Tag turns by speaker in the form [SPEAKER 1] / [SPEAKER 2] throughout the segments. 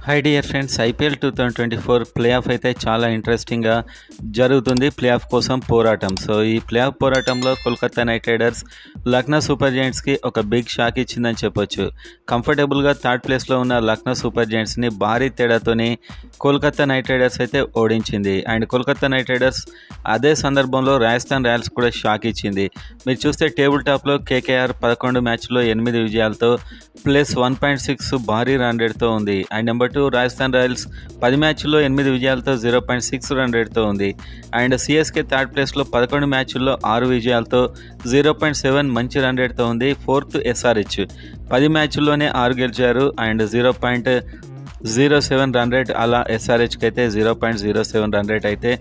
[SPEAKER 1] High dear friends, IPL 2024 play of అయితే చాలా ఇంట్రెస్టింగ్గా జరుగుతుంది. ప్లే ఆఫ్ కోసం పోరాటం. సో ఈ ప్లే ఆఫ్ పోరాటంలో Kolkata Knight Riders Lucknow Super జెయింట్స్కి ఒక బిగ్ షాక్ ఇచ్చిందని చెప్పొచ్చు. కంఫర్టబుల్గా థర్డ్ ప్లేస్లో ఉన్న లక్నో సూపర్ జెయింట్స్ని భారీ తేడాతోని కోల్కతా నైట్ రైడర్స్ అయితే ఓడించింది. అండ్ కోల్కతా నైట్ రైడర్స్ అదే సందర్భంలో రాజస్థాన్ రాయల్స్ కూడా షాక్ ఇచ్చింది. మీరు చూస్తే టేబుల్ టాప్లో కేకేఆర్ 11 మ్యాచ్లో 8 విజయాలతో ప్లస్ 1.6 భారీ రన్ రేట్తో ఉంది. అండ్ నెంబర్ 2 రాజస్థాన్ రాయల్స్ 10 మ్యాచ్ల్లో 8 విజయాలతో 0.6 రన్ రేట్తో ఉంది. అండ్ సిఎస్కే థర్డ్ ప్లేస్లో 11 మ్యాచ్ల్లో 6 విజయాలతో 0.7 మంచి రన్ రేట్తో ఉంది. ఫోర్త్ ఎస్ఆర్హెచ్ 10 మ్యాచ్ల్లోనే 6 గెలిచారు అండ్ 0.07 రన్ రేట్. అలా ఎస్ఆర్హెచ్కి అయితే 0.07 రన్ రేట్ అయితే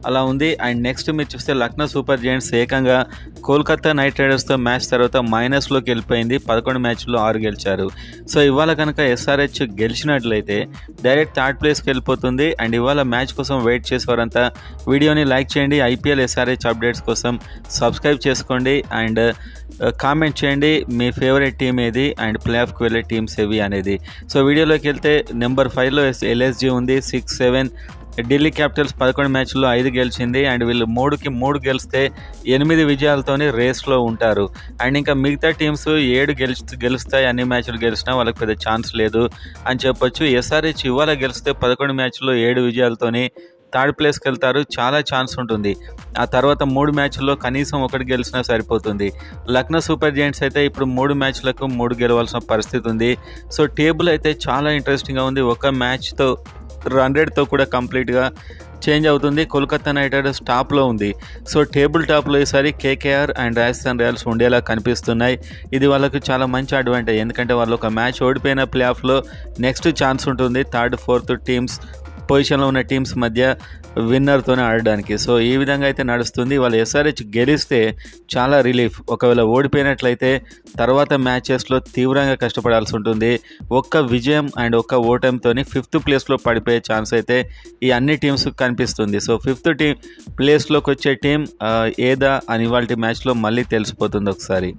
[SPEAKER 1] అలా ఉంది. అండ్ నెక్స్ట్ మీరు చూస్తే లక్నో సూపర్ జెయింట్స్ ఏకంగా కోల్కతా నైట్ రైడర్స్తో మ్యాచ్ తర్వాత మైనస్లోకి వెళ్ళిపోయింది. 11 మ్యాచ్ల్లో 6 గెలిచారు. సో ఇవాళ కనుక ఎస్ఆర్హెచ్ గెలిచినట్లయితే డైరెక్ట్ థర్డ్ ప్లేస్కి వెళ్ళిపోతుంది. అండ్ ఇవాళ మ్యాచ్ కోసం వెయిట్ చేసేవారంతా వీడియోని లైక్ చేయండి. ఐపీఎల్ ఎస్ఆర్హెచ్ అప్డేట్స్ కోసం సబ్స్క్రైబ్ చేసుకోండి అండ్ కామెంట్ చేయండి మీ ఫేవరెట్ టీం ఏది అండ్ ప్లే ఆఫ్కి వెళ్ళే టీమ్స్ ఏవి అనేది. సో వీడియోలోకి వెళ్తే నెంబర్ 5లో ఎల్ఎస్జీ ఉంది. 6-7 ఢిల్లీ క్యాపిటల్స్ 11 మ్యాచ్ల్లో 5 గెలిచింది. అండ్ వీళ్ళు 3కి 3 గెలిస్తే 8 విజయాలతోని రేస్లో ఉంటారు. అండ్ ఇంకా మిగతా టీమ్స్ 7 గెలుస్తాయి, అన్ని మ్యాచ్లు గెలిచినా వాళ్ళకి పెద్ద ఛాన్స్ లేదు అని చెప్పొచ్చు. ఎస్ఆర్హెచ్ ఇవాళ గెలిస్తే 11 మ్యాచ్ల్లో 7 విజయాలతోని థర్డ్ ప్లేస్కి వెళ్తారు. చాలా ఛాన్స్ ఉంటుంది. ఆ తర్వాత 3 మ్యాచ్ల్లో కనీసం 1 గెలిచినా సరిపోతుంది. లక్నో సూపర్ జెయింట్స్ అయితే ఇప్పుడు 3 మ్యాచ్లకు 3 గెలవాల్సిన పరిస్థితి ఉంది. సో టేబుల్ అయితే చాలా ఇంట్రెస్టింగ్గా ఉంది. ఒక మ్యాచ్తో రన్ రేట్తో కూడా కంప్లీట్గా చేంజ్ అవుతుంది. కోల్కతా నైట్ రైడర్స్ టాప్లో ఉంది. సో టేబుల్ టాప్లో ఈసారి కేకేఆర్ అండ్ రాజస్థాన్ రాయల్స్ ఉండేలా కనిపిస్తున్నాయి. ఇది వాళ్ళకు చాలా మంచి అడ్వాంటేజ్. ఎందుకంటే వాళ్ళు ఒక మ్యాచ్ ఓడిపోయిన ప్లే ఆఫ్లో నెక్స్ట్ ఛాన్స్ ఉంటుంది థర్డ్ ఫోర్త్ టీమ్స్ పొజిషన్లో ఉన్న టీమ్స్ మధ్య విన్నర్తోనే ఆడడానికి. సో ఈ విధంగా అయితే నడుస్తుంది. వాళ్ళు ఎస్ఆర్హెచ్ గెలిస్తే చాలా రిలీఫ్. ఒకవేళ ఓడిపోయినట్లయితే తర్వాత మ్యాచెస్లో తీవ్రంగా కష్టపడాల్సి ఉంటుంది. ఒక్క విజయం అండ్ ఒక్క ఓటమితోని 5th ప్లేస్లో పడిపోయే ఛాన్స్ అయితే ఈ అన్ని టీమ్స్ కనిపిస్తుంది. సో 5th ప్లేస్లోకి వచ్చే టీం ఏదా అని ఇవాళ మ్యాచ్లో మళ్ళీ తెలిసిపోతుంది ఒకసారి.